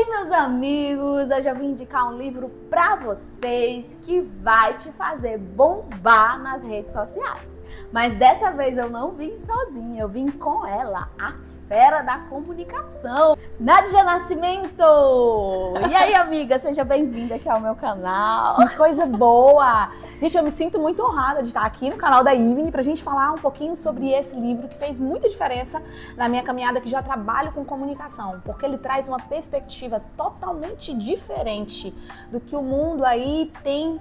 aí, meus amigos, hoje eu vim indicar um livro pra vocês que vai te fazer bombar nas redes sociais. Mas dessa vez eu não vim sozinha, eu vim com ela, a fera da comunicação, Nádia Nascimento! E aí, amiga, seja bem-vinda aqui ao meu canal. Que coisa boa! Gente, eu me sinto muito honrada de estar aqui no canal da Ivne pra gente falar um pouquinho sobre esse livro que fez muita diferença na minha caminhada, que já trabalho com comunicação, porque ele traz uma perspectiva totalmente diferente do que o mundo aí tem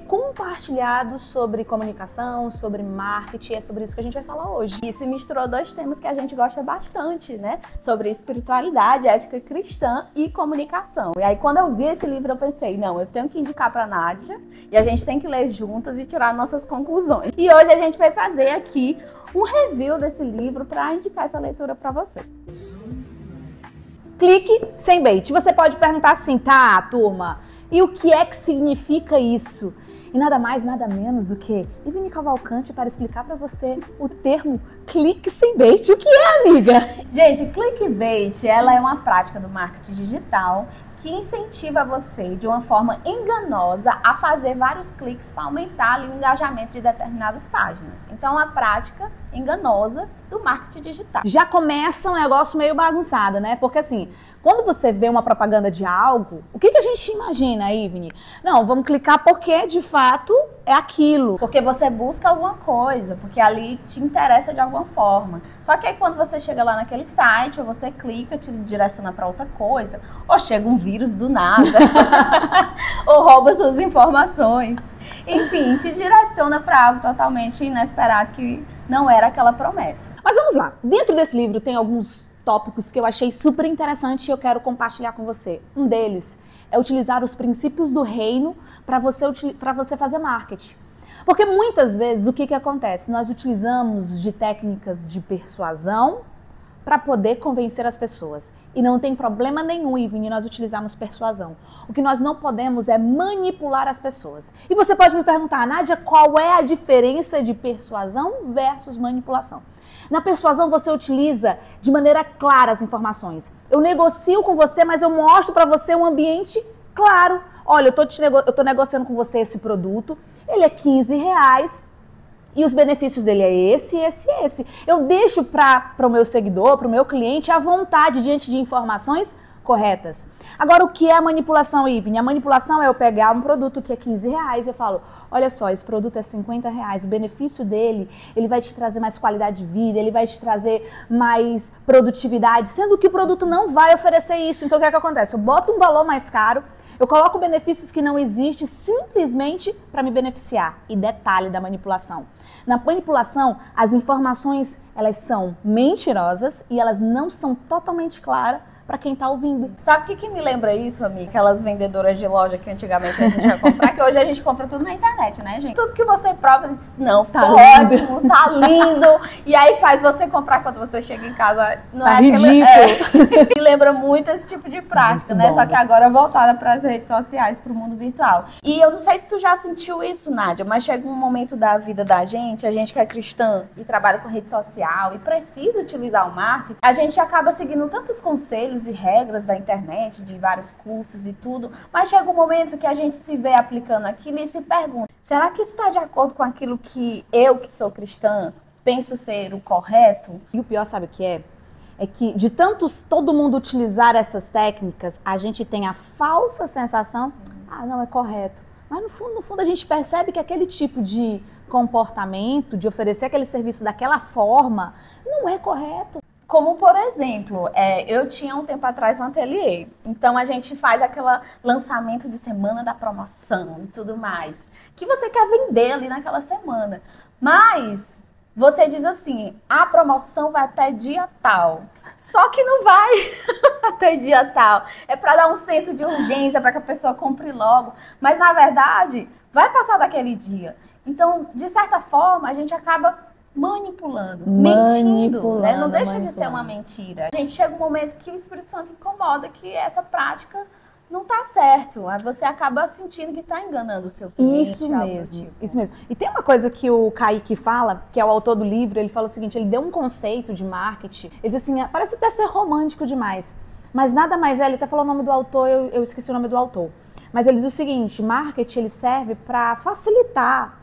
compartilhado sobre comunicação, sobre marketing. É sobre isso que a gente vai falar hoje. Isso misturou dois temas que a gente gosta bastante, né? Sobre espiritualidade, ética cristã e comunicação. E aí, quando eu vi esse livro, eu pensei, não, eu tenho que indicar pra Nádia e a gente tem que ler juntas e tirar nossas conclusões. E hoje a gente vai fazer aqui um review desse livro para indicar essa leitura para você. Clique sem bait. Você pode perguntar assim, tá, turma? E o que é que significa isso? E nada mais, nada menos do que Ivne Cavalcante para explicar para você o termo clique sem bait. O que é, amiga? Gente, clickbait, ela é uma prática do marketing digital que incentiva você, de uma forma enganosa, a fazer vários cliques para aumentar ali o engajamento de determinadas páginas. Então, é uma prática enganosa do marketing digital. Já começa um negócio meio bagunçado, né? Porque assim, quando você vê uma propaganda de algo, o que a gente imagina, Ivne? Não, vamos clicar porque, de fato, é aquilo. Porque você busca alguma coisa, porque ali te interessa de alguma forma. Só que aí quando você chega lá naquele site, ou você clica, te direciona para outra coisa, ou chega um vírus do nada, ou rouba suas informações. Enfim, te direciona para algo totalmente inesperado que não era aquela promessa. Mas vamos lá. Dentro desse livro tem alguns tópicos que eu achei super interessante e eu quero compartilhar com você. Um deles é utilizar os princípios do reino para você fazer marketing. Porque muitas vezes o que acontece? Nós utilizamos de técnicas de persuasão para poder convencer as pessoas. E não tem problema nenhum, Ivne, nós utilizarmos persuasão. O que nós não podemos é manipular as pessoas. E você pode me perguntar, Nádia, qual é a diferença de persuasão versus manipulação? Na persuasão você utiliza de maneira clara as informações. Eu negocio com você, mas eu mostro para você um ambiente claro. Olha, eu tô negociando com você esse produto, ele é R$15, e os benefícios dele é esse, esse e esse. Eu deixo para o meu seguidor, para o meu cliente, à vontade diante de informações corretas. Agora, o que é a manipulação, Ivne? A manipulação é eu pegar um produto que é R$15 e eu falo, olha só, esse produto é R$50, o benefício dele, ele vai te trazer mais qualidade de vida, ele vai te trazer mais produtividade, sendo que o produto não vai oferecer isso. Então, o que é que acontece? Eu boto um valor mais caro, eu coloco benefícios que não existem simplesmente para me beneficiar. E detalhe da manipulação. Na manipulação, as informações elas são mentirosas e elas não são totalmente claras para quem tá ouvindo. Sabe o que me lembra isso, amiga? Aquelas vendedoras de loja que antigamente a gente ia comprar, que hoje a gente compra tudo na internet, né, gente? Tudo que você prova, diz, não, ficou ótimo, tá lindo. E aí faz você comprar quando você chega em casa. Não tá é ridículo. Me lembra muito esse tipo de prática, muito né? Bom, só que agora voltada para as redes sociais, para o mundo virtual. E eu não sei se tu já sentiu isso, Nádia, mas chega um momento da vida da gente, a gente que é cristã e trabalha com rede social e precisa utilizar o marketing, a gente acaba seguindo tantos conselhos e regras da internet, de vários cursos e tudo, mas chega um momento que a gente se vê aplicando aquilo e se pergunta, será que isso está de acordo com aquilo que eu, que sou cristã, penso ser o correto? E o pior, sabe o que é? É que de todo mundo utilizar essas técnicas, a gente tem a falsa sensação, não, é correto. Mas no fundo a gente percebe que aquele tipo de comportamento, de oferecer aquele serviço daquela forma, não é correto. Como, por exemplo, eu tinha um tempo atrás um ateliê, então a gente faz aquele lançamento de semana da promoção e tudo mais, que você quer vender ali naquela semana, mas você diz assim, a promoção vai até dia tal, só que não vai até dia tal, é para dar um senso de urgência, para que a pessoa compre logo, mas na verdade vai passar daquele dia. Então, de certa forma, a gente acaba mentindo, né? Não deixa de ser uma mentira. A gente chega um momento que o Espírito Santo incomoda que essa prática não tá certo. Aí você acaba sentindo que tá enganando o seu cliente. Isso mesmo, isso mesmo. E tem uma coisa que o Kaique fala, que é o autor do livro, ele fala o seguinte, ele deu um conceito de marketing, ele diz assim, parece até ser romântico demais. Mas nada mais é, ele até falou o nome do autor, eu esqueci o nome do autor. Mas ele diz o seguinte, marketing ele serve para facilitar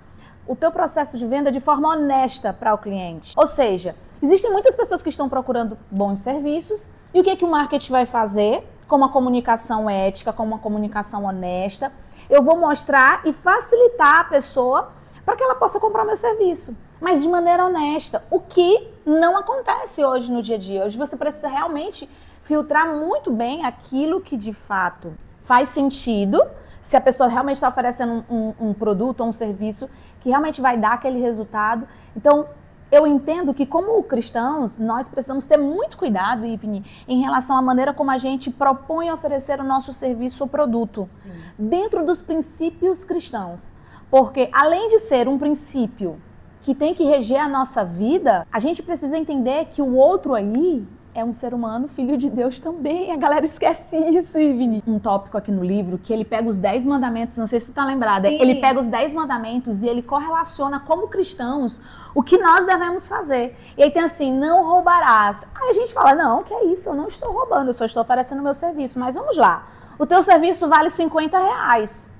o teu processo de venda de forma honesta para o cliente. Ou seja, existem muitas pessoas que estão procurando bons serviços e o que o marketing vai fazer? Com uma comunicação ética, com uma comunicação honesta, eu vou mostrar e facilitar a pessoa para que ela possa comprar o meu serviço, mas de maneira honesta, o que não acontece hoje no dia a dia. Hoje você precisa realmente filtrar muito bem aquilo que de fato faz sentido, se a pessoa realmente está oferecendo um produto ou um serviço que realmente vai dar aquele resultado. Então, eu entendo que como cristãos, nós precisamos ter muito cuidado, Ivni, em relação à maneira como a gente propõe oferecer o nosso serviço ou produto, sim, dentro dos princípios cristãos. Porque além de ser um princípio que tem que reger a nossa vida, a gente precisa entender que o outro aí é um ser humano, filho de Deus também. A galera esquece isso, Ivni. Um tópico aqui no livro, que ele pega os 10 mandamentos, não sei se tu tá lembrada, sim, ele pega os 10 mandamentos e ele correlaciona como cristãos o que nós devemos fazer. E aí tem assim, não roubarás. Aí a gente fala, não, que é isso, eu não estou roubando, eu só estou oferecendo o meu serviço. Mas vamos lá, o teu serviço vale R$50.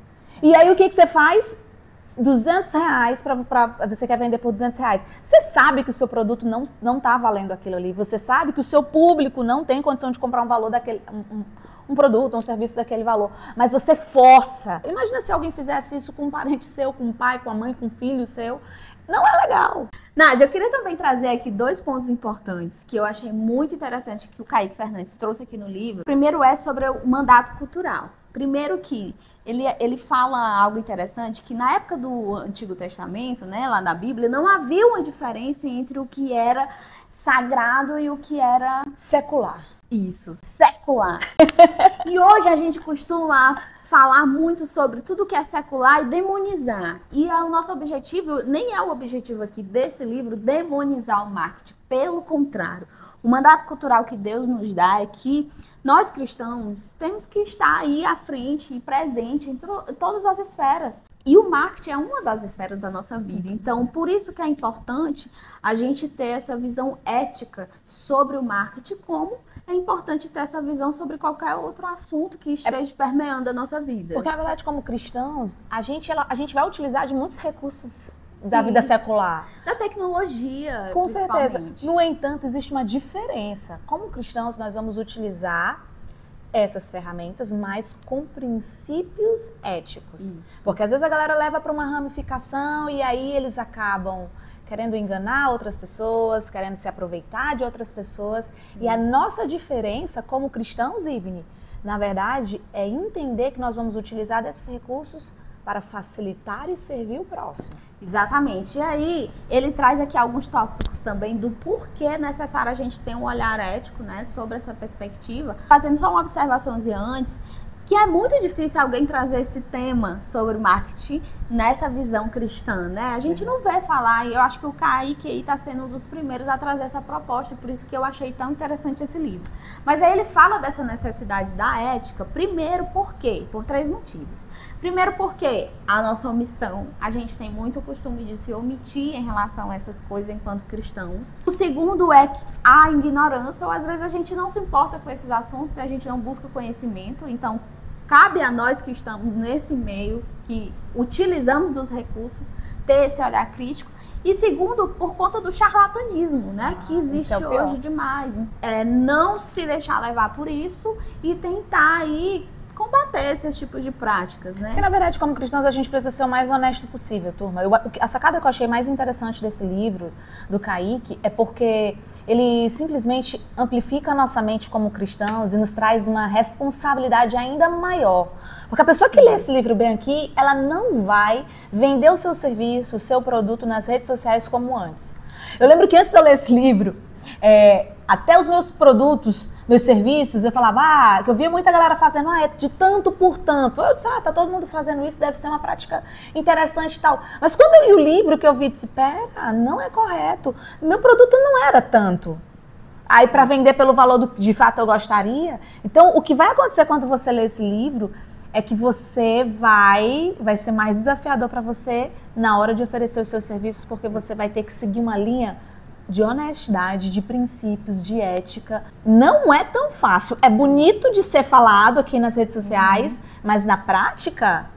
E aí o que você faz? R$200 você quer vender por R$200. Você sabe que o seu produto não tá valendo aquilo ali. Você sabe que o seu público não tem condição de comprar um valor daquele, um produto, um serviço daquele valor. Mas você força. Imagina se alguém fizesse isso com um parente seu, com um pai, com a mãe, com um filho seu. Não é legal. Nádia, eu queria também trazer aqui 2 pontos importantes que eu achei muito interessante que o Kaique Fernandes trouxe aqui no livro. O primeiro é sobre o mandato cultural. Primeiro que ele fala algo interessante, que na época do Antigo Testamento, né, lá na Bíblia, não havia uma diferença entre o que era sagrado e o que era secular. Isso, secular. E hoje a gente costuma falar muito sobre tudo que é secular e demonizar. E o nosso objetivo, nem é o objetivo aqui desse livro, demonizar o marketing. Pelo contrário. O mandato cultural que Deus nos dá é que nós cristãos temos que estar aí à frente e presente em todas as esferas. E o marketing é uma das esferas da nossa vida. Então, por isso que é importante a gente ter essa visão ética sobre o marketing, como é importante ter essa visão sobre qualquer outro assunto que esteja permeando a nossa vida. Porque, na verdade, como cristãos, a gente vai utilizar de muitos recursos, sim, da vida secular. Da tecnologia, com certeza. No entanto, existe uma diferença. Como cristãos, nós vamos utilizar essas ferramentas, mas com princípios éticos. Isso. Porque às vezes a galera leva para uma ramificação e aí eles acabam querendo enganar outras pessoas, querendo se aproveitar de outras pessoas. Sim. E a nossa diferença como cristãos, Ivni, na verdade, é entender que nós vamos utilizar desses recursos para facilitar e servir o próximo. Exatamente. E aí, ele traz aqui alguns tópicos também do porquê é necessário a gente ter um olhar ético, né, sobre essa perspectiva. Fazendo só uma observaçãozinha antes, que é muito difícil alguém trazer esse tema sobre marketing nessa visão cristã, né? A gente não vê falar, e eu acho que o Kaique aí está sendo um dos primeiros a trazer essa proposta, por isso que eu achei tão interessante esse livro. Mas aí ele fala dessa necessidade da ética, primeiro por quê? Por 3 motivos. Primeiro porque a nossa omissão, a gente tem muito costume de se omitir em relação a essas coisas enquanto cristãos. O segundo é a ignorância, ou às vezes a gente não se importa com esses assuntos e a gente não busca conhecimento, então cabe a nós que estamos nesse meio, que utilizamos dos recursos, ter esse olhar crítico. E segundo, por conta do charlatanismo, né? Que existe hoje demais. Não se deixar levar por isso e tentar aí combater esses tipos de práticas, né? Porque, na verdade, como cristãos, a gente precisa ser o mais honesto possível, turma. A sacada que eu achei mais interessante desse livro, do Kaique, é porque ele simplesmente amplifica a nossa mente como cristãos e nos traz uma responsabilidade ainda maior. Porque a pessoa que lê esse livro bem aqui, ela não vai vender o seu serviço, o seu produto nas redes sociais como antes. Eu lembro que antes de eu ler esse livro, até os meus produtos, meus serviços, eu falava, que eu via muita galera fazendo, é de tanto por tanto. Eu disse, tá todo mundo fazendo isso, deve ser uma prática interessante e tal. Mas quando eu li o livro, que eu vi, disse, pera, não é correto. Meu produto não era tanto. Aí para vender pelo valor do que de fato eu gostaria. Então, o que vai acontecer quando você lê esse livro é que você vai ser mais desafiador para você na hora de oferecer os seus serviços, porque você vai ter que seguir uma linha de honestidade, de princípios, de ética, não é tão fácil. É bonito de ser falado aqui nas redes sociais, mas na prática,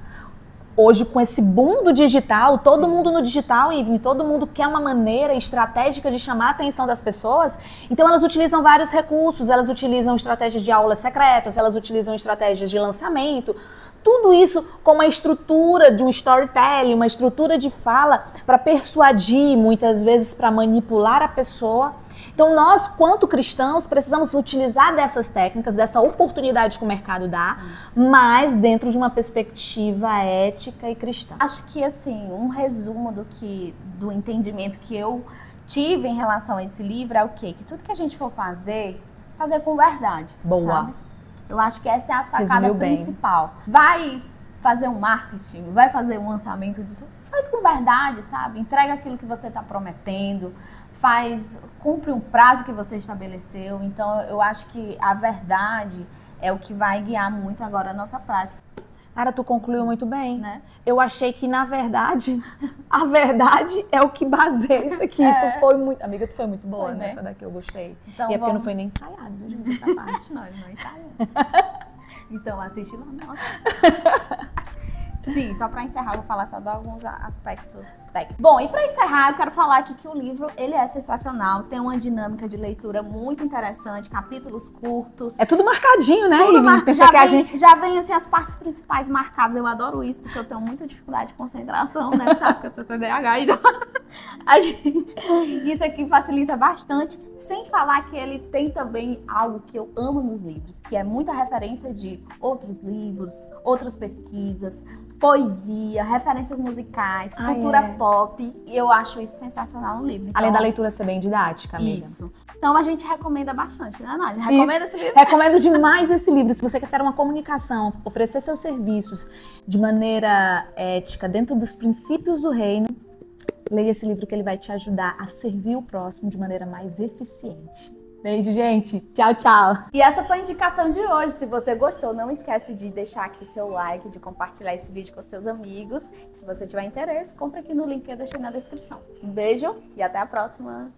hoje com esse boom do digital, todo mundo no digital, e todo mundo quer uma maneira estratégica de chamar a atenção das pessoas, então elas utilizam vários recursos, elas utilizam estratégias de aulas secretas, elas utilizam estratégias de lançamento, tudo isso com uma estrutura de um storytelling, uma estrutura de fala para persuadir, muitas vezes para manipular a pessoa. Então nós, quanto cristãos, precisamos utilizar dessas técnicas, dessa oportunidade que o mercado dá, mas dentro de uma perspectiva ética e cristã. Acho que, assim, um resumo do entendimento que eu tive em relação a esse livro é o quê? Que tudo que a gente for fazer com verdade. Boa. Sabe? Eu acho que essa é a sacada principal. Vai fazer um marketing, vai fazer um lançamento disso, faz com verdade, sabe? Entrega aquilo que você está prometendo, cumpre um prazo que você estabeleceu. Então, eu acho que a verdade é o que vai guiar muito agora a nossa prática. Cara, tu concluiu muito bem, né? Eu achei que, na verdade, a verdade é o que baseia isso aqui. Tu foi muito... Amiga, tu foi muito boa nessa daqui, eu gostei. Então, e é porque não foi nem ensaiado, viu, gente, essa parte. Nós não ensaiamos. Então, assiste lá, nossa. Sim, só para encerrar, vou falar só de alguns aspectos técnicos. Bom, e para encerrar, eu quero falar aqui que o livro, ele é sensacional, tem uma dinâmica de leitura muito interessante, capítulos curtos. É tudo marcadinho, né? Já vem assim as partes principais marcadas, eu adoro isso, porque eu tenho muita dificuldade de concentração, né? Sabe que eu tô com TDAH, então isso aqui facilita bastante, sem falar que ele tem também algo que eu amo nos livros, que é muita referência de outros livros, outras pesquisas, poesia, referências musicais, cultura pop. E eu acho isso sensacional no livro. Então, além da leitura ser bem didática, amiga. Isso. Então a gente recomenda bastante, né, Nádia? Recomenda esse livro? Recomendo demais esse livro. Se você quer ter uma comunicação, oferecer seus serviços de maneira ética, dentro dos princípios do reino, leia esse livro que ele vai te ajudar a servir o próximo de maneira mais eficiente. Beijo, gente. Tchau, tchau. E essa foi a indicação de hoje. Se você gostou, não esquece de deixar aqui seu like, de compartilhar esse vídeo com seus amigos. Se você tiver interesse, compre aqui no link que eu deixei na descrição. Um beijo e até a próxima.